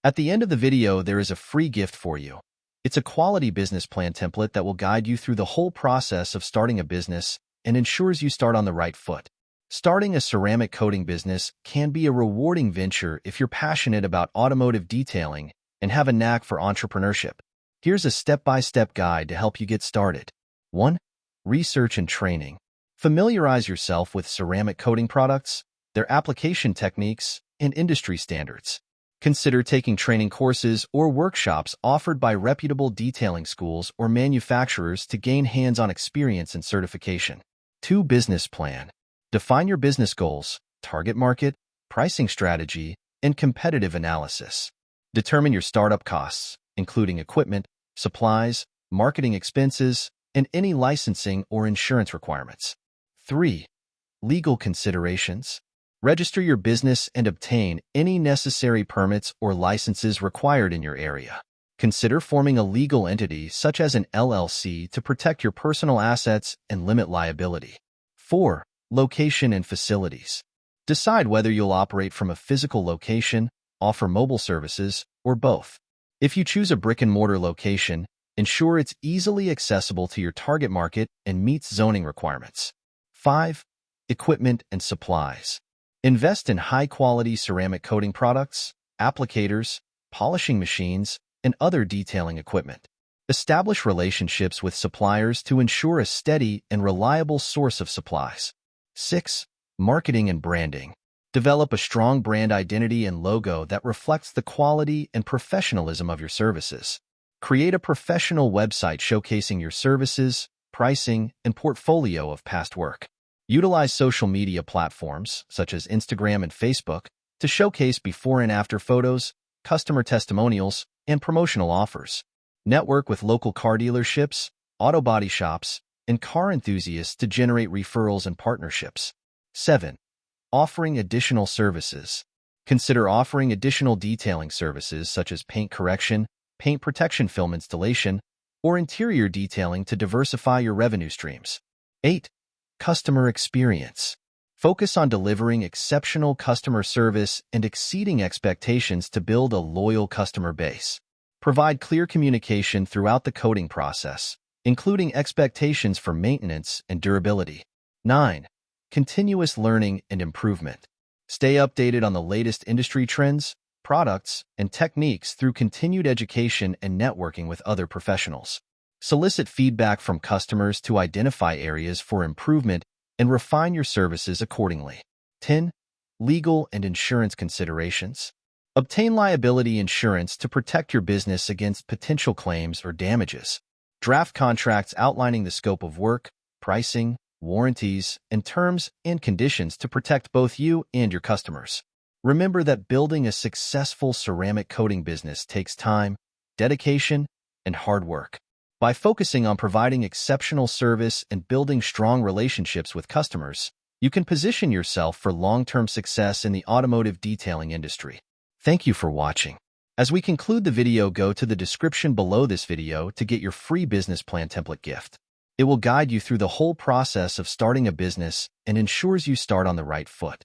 At the end of the video, there is a free gift for you. It's a quality business plan template that will guide you through the whole process of starting a business and ensures you start on the right foot. Starting a ceramic coating business can be a rewarding venture if you're passionate about automotive detailing and have a knack for entrepreneurship. Here's a step-by-step guide to help you get started. 1. Research and training. Familiarize yourself with ceramic coating products, their application techniques, and industry standards. Consider taking training courses or workshops offered by reputable detailing schools or manufacturers to gain hands-on experience and certification. 2. Business plan. Define your business goals, target market, pricing strategy, and competitive analysis. Determine your startup costs, including equipment, supplies, marketing expenses, and any licensing or insurance requirements. 3. Legal considerations. Register your business and obtain any necessary permits or licenses required in your area. Consider forming a legal entity such as an LLC to protect your personal assets and limit liability. 4. Location and facilities. Decide whether you'll operate from a physical location, offer mobile services, or both. If you choose a brick-and-mortar location, ensure it's easily accessible to your target market and meets zoning requirements. 5. Equipment and supplies. Invest in high-quality ceramic coating products, applicators, polishing machines, and other detailing equipment. Establish relationships with suppliers to ensure a steady and reliable source of supplies. 6. Marketing and branding. Develop a strong brand identity and logo that reflects the quality and professionalism of your services. Create a professional website showcasing your services, pricing, and portfolio of past work. Utilize social media platforms, such as Instagram and Facebook, to showcase before and after photos, customer testimonials, and promotional offers. Network with local car dealerships, auto body shops, and car enthusiasts to generate referrals and partnerships. 7. Offering additional services. Consider offering additional detailing services such as paint correction, paint protection film installation, or interior detailing to diversify your revenue streams. 8. Customer experience. Focus on delivering exceptional customer service and exceeding expectations to build a loyal customer base. Provide clear communication throughout the coating process, including expectations for maintenance and durability. 9. Continuous learning and improvement. Stay updated on the latest industry trends, products, and techniques through continued education and networking with other professionals. Solicit feedback from customers to identify areas for improvement and refine your services accordingly. 10. Legal and insurance considerations. Obtain liability insurance to protect your business against potential claims or damages. Draft contracts outlining the scope of work, pricing, warranties, and terms and conditions to protect both you and your customers. Remember that building a successful ceramic coating business takes time, dedication, and hard work. By focusing on providing exceptional service and building strong relationships with customers, you can position yourself for long-term success in the automotive detailing industry. Thank you for watching. As we conclude the video, go to the description below this video to get your free business plan template gift. It will guide you through the whole process of starting a business and ensures you start on the right foot.